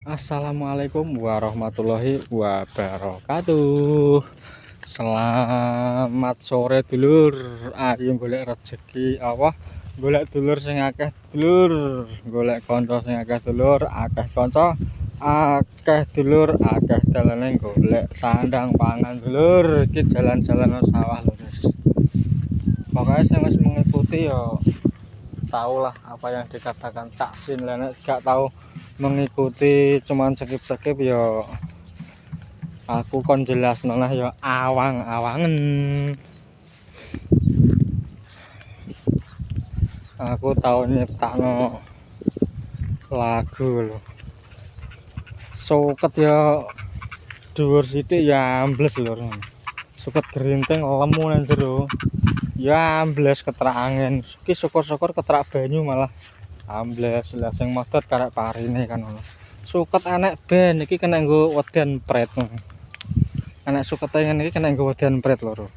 Assalamualaikum warahmatullahi wabarakatuh. Selamat sore dulur. Ayo golek rezeki Allah. Golek dulur sing akeh dulur. Golek kanca sing akeh dulur, akeh kanca. Akeh dulur, akeh dalane golek sandang pangan dulur. Iki jalan-jalan sawah lho, guys. Pokoknya saya wis mengikuti ya tahulah apa yang dikatakan Cak Sin. Lah gak tahu mengikuti cuman skip-skip ya aku kon jelas noleh ya awang-awangen. Aku tau nyiptakno lagu lho. Suket ya dhuwur sithik ya ambles lho. Suket gerinting lemu nang jero. Ya ambles ketrak angin. Iki syukur-syukur ketrak banyu malah ambles. Lah sing modot karek parine kan ngono. Suket enek ben iki kena nggo wedan pret. Enek sukete ngene iki kena nggo wedan pret loro.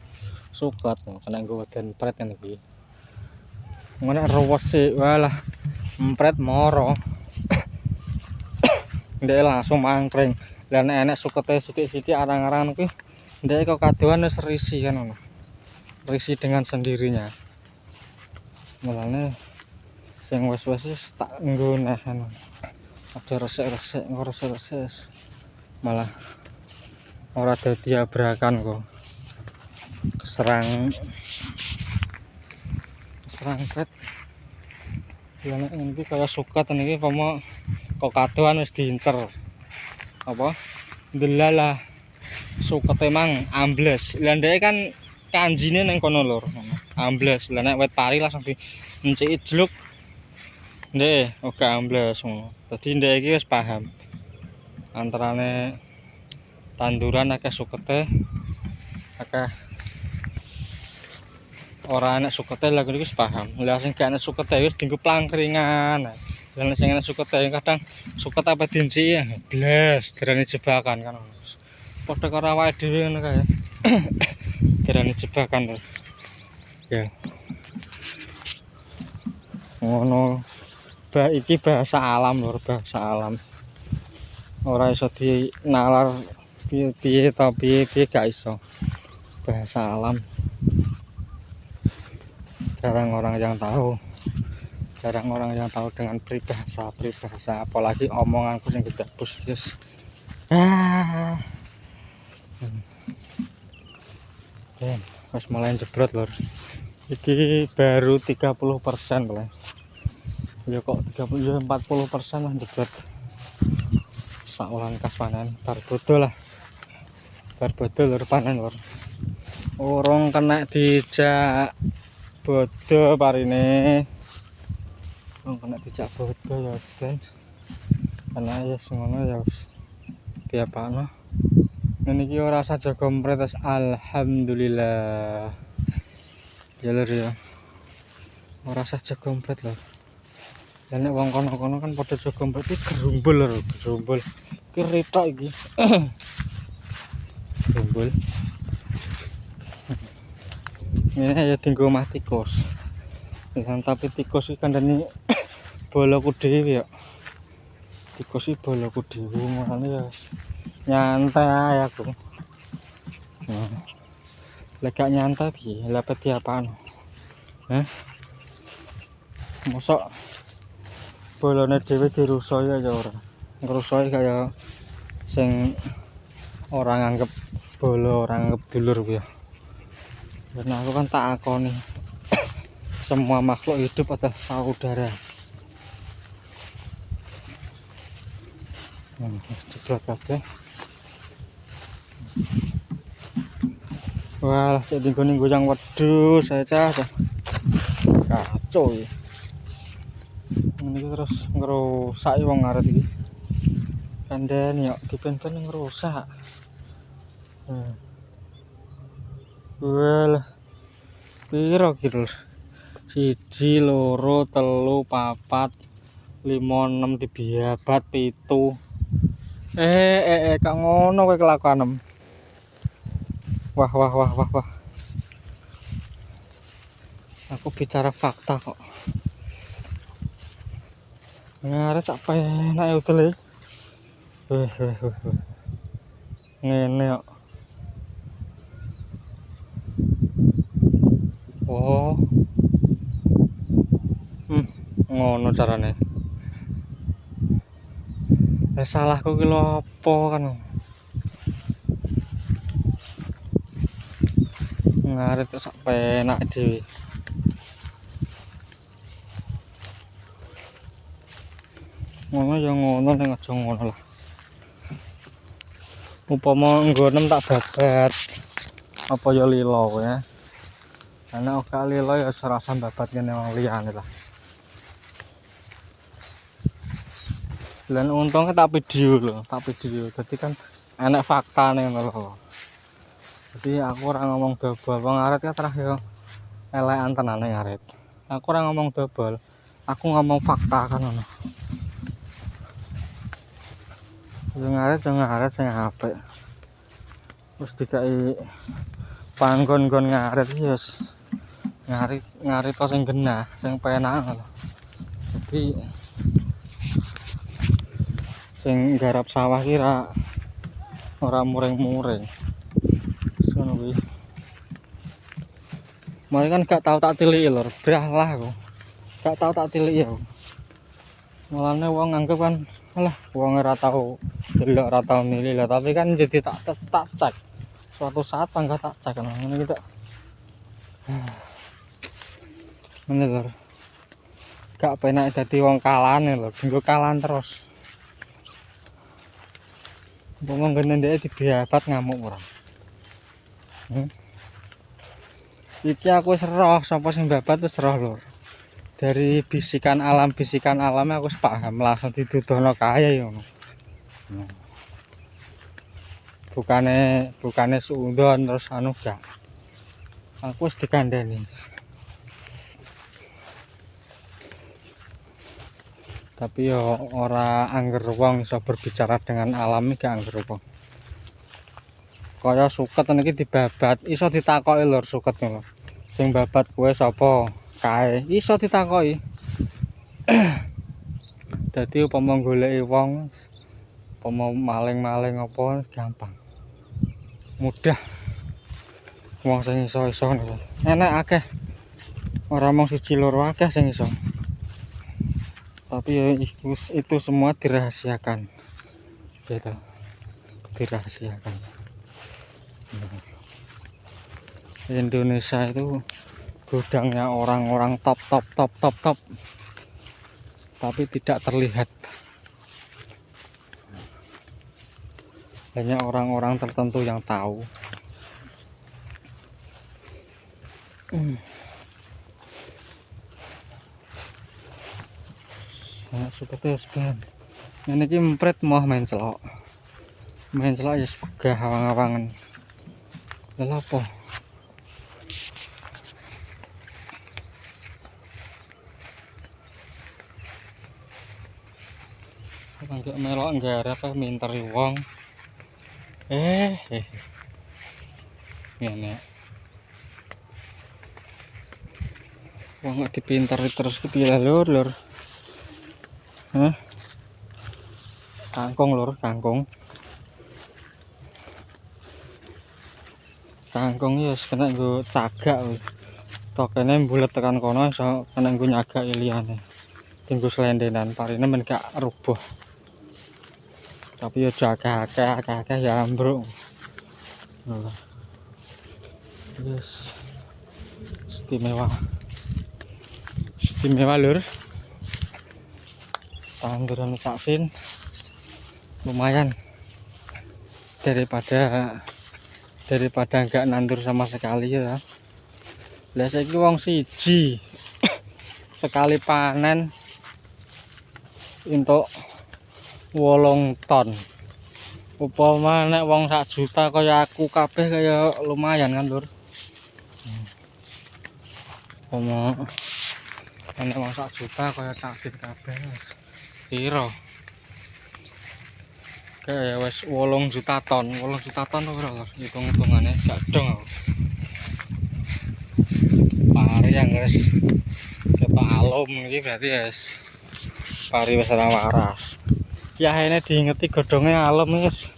Suket kena nggo wedan pret ngene iki. Ngono ruwes sih walah empret moro. Ndek langsung mangkring. Lah nek enek sukete sithik-sithik arang-arang kuwi ndek kok kadoan wis risi kan ngono. Risi dengan sendirinya. Mulane sing wis-wis tak nggo neh anu. Aja resik-resik, resik-resik malah ora dadi abrakan kok. Keserang pret. Ya nek ngene iki kaya suket niki pomo kok kadoan wis diincer. Apa? Ndelalah suket emang ambles. Lah ndek kan kanjine ning kono lur. Ambles. Lah nek wit pari langsung dienciki jluk. Ndek uga ambles ngono. Dadi ndek iki wis paham. Antarane tanduran akeh sukete, akeh ora enek sukete lha iki wis paham. Lah sing gak enek sukete wis dienggo plangkringan. Lah sing enek sukete kadang suket apa dienciki blas derane jebakan kan. Padha karo awake dhewe ngono kae. Derane jebakan lho. Ya. Ngono. Iki bahasa alam lur, bahasa alam. Ora iso dinalar piye-piye ta piye-piye gak iso. Bahasa alam. Jarang orang yang tahu. Jarang orang yang tahu dengan peribahasa, apalagi omonganku sing gedabus, guys. Wis mulai jebrot lur. Iki baru 30% lah. Ya kok 30 ya 40% lah jebrot. Saulan kas panen bar bodol lah. Bar bodol lur panen lur. Urung kena dijak bodo parine. Urung kena dijak bodo ya ben. Karena ya semono ya wis diapakno. Ngene iki ora saja kompret alhamdulillah. Ya lur ya. Ora saja kompret lho. Lah nek wong kono-kono kan padha jago kompret iki gerumbul lho, gerumbul. Iki ritok iki. Gerumbul. Ini ya tinggal mah tikus. Tapi tikus iki kandhane boloku dhewe ya. Tikus iki boloku dhewe makane ya nyantai ae aku. Lek gak nyantai piye? Lah peti apaan? Hah? Mosok bolone dhewe dirusoi ya ora. Ngrusoi kaya sing ora nganggep bolo, ora nganggep dulur kuwi ya. Dan aku kan tak akoni semua makhluk hidup adalah saudara. Jeblok kabeh. Wah, jadi gue goyang wedhus saya cah. Kacau ya. Ini terus ngerusak wong ngaret iki. Kandhane yo dipen-pen ngerusak. Well, piro kira? 1, 2, 3, 4, 5, 6 dibiabat 7. Kak ngono kowe kelakuanem. Wah. Aku bicara fakta kok. Ngaret sak penak ya udele. Weh. Ngene kok. Oh. Ngono carane. Salahku ki lho apa kan. Ngarit kok sak penak dhewe. Ngono ya ngono ning aja ngono lah. Upama nggonem tak babat. Apa ya lilo ya. Ana ora lilo ya serasa babat kene wong liyane lah. Lan untungnya tak video loh, jadi kan enak fakta nih loh. Jadi aku orang ngomong double, wong ngaret ya terakhir elekan tenane ngaret. Aku orang ngomong double, aku ngomong fakta kan ono. Ngaret sing apik. Terus dikai panggon-gon ngaret ya yes. Ngarit kok sing genah, sing penak lho. Jadi sing garap sawah kira ora muring-muring. Sono kuwi. Mari kan gak tau tak tiliki lho, brah lah aku. Gak tau tak tiliki aku. Mulane wong nganggep kan alah wong ora tau delok ora tau milih lah, tapi kan jadi tak cek. Suatu saat pangga tak cek kan ngene iki tok. Ngene lho. Gak penak dadi wong kalane lho, nggo kalan terus. Ngomong ngene ndek dibabat ngamuk ora. Iki aku wis roh sapa sing babat wis roh lho. Dari bisikan alam aku wis paham langsung didudono kae ngono. Bukane suudon terus anu gak. Aku wis dikandani. Tapi yo ora angger wong iso berbicara dengan alam iki gak angger wong. Kaya suket niki dibabat, iso ditakoki lur suket ngono. Sing babat kowe sapa? Kae iso ditakoki. Dadi upama goleki wong, upama maling-maling apa gampang. Mudah. Wong sing iso-iso ngono. Enak akeh. Ora mung siji loro akeh sing iso. Tapi ya itu semua dirahasiakan. Gitu. Dirahasiakan. Indonesia itu gudangnya orang-orang top. Tapi tidak terlihat. Hanya orang-orang tertentu yang tahu. Sangat suka tes ban. Ini ki empret mau main celok ya sepegah awang-awangan. Lha apa? Enggak melok nggarap minteri wong. Ngene. Wong gak dipinteri terus kepiye lur. Kangkung lur, kangkung. Kangkung ya kena nggo cagak. Tokene mbulet tekan kono iso kena nggo nyagak liyane. Tinggo selendenan parine men gak rubuh. Tapi ya jaga akeh ya ambruk. Yes. Istimewa lur. Tanduran saksin lumayan daripada enggak nandur sama sekali ya. Lah saiki wong siji sekali panen entuk 8 ton. Upama nek wong 1 juta kaya aku kabeh kaya lumayan kan lur. Upama nek wong 1 juta kaya saksin kabeh piro? Kayak wes 8 juta ton ora lho hitung-hitungane gak dong aku. Pari yang wis ketok alum iki berarti wis pari wis ora waras. Iki Kiahene diingeti godhonge alem wis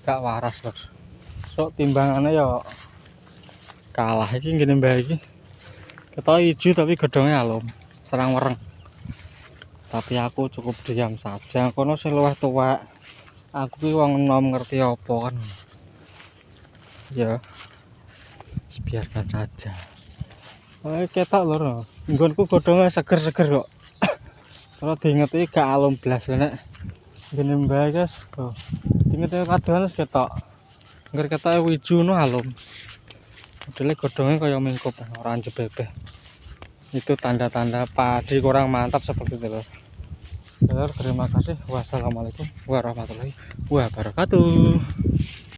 gak waras lho. Sok timbangane ya kalah iki ngene mbah iki. Ketok ijo tapi godhonge alum, serang wereng. Tapi aku cukup diam saja. Kono sing luwih tuwek. Aku ki wong enom ngerti apa kan. Ya. Biarkan saja. Ketok lho. Nggonku godhonge seger-seger kok. Kalau diingeti gak alum blas nek ngene mbah guys. Tuh. Diingeti kadohan wis ketok. Ngger ketoke wiju no alum. Modele godhonge kaya mingkup ora jebebeh. Itu tanda-tanda padi kurang mantap seperti itu lho. Terima kasih. Wassalamualaikum warahmatullahi wabarakatuh.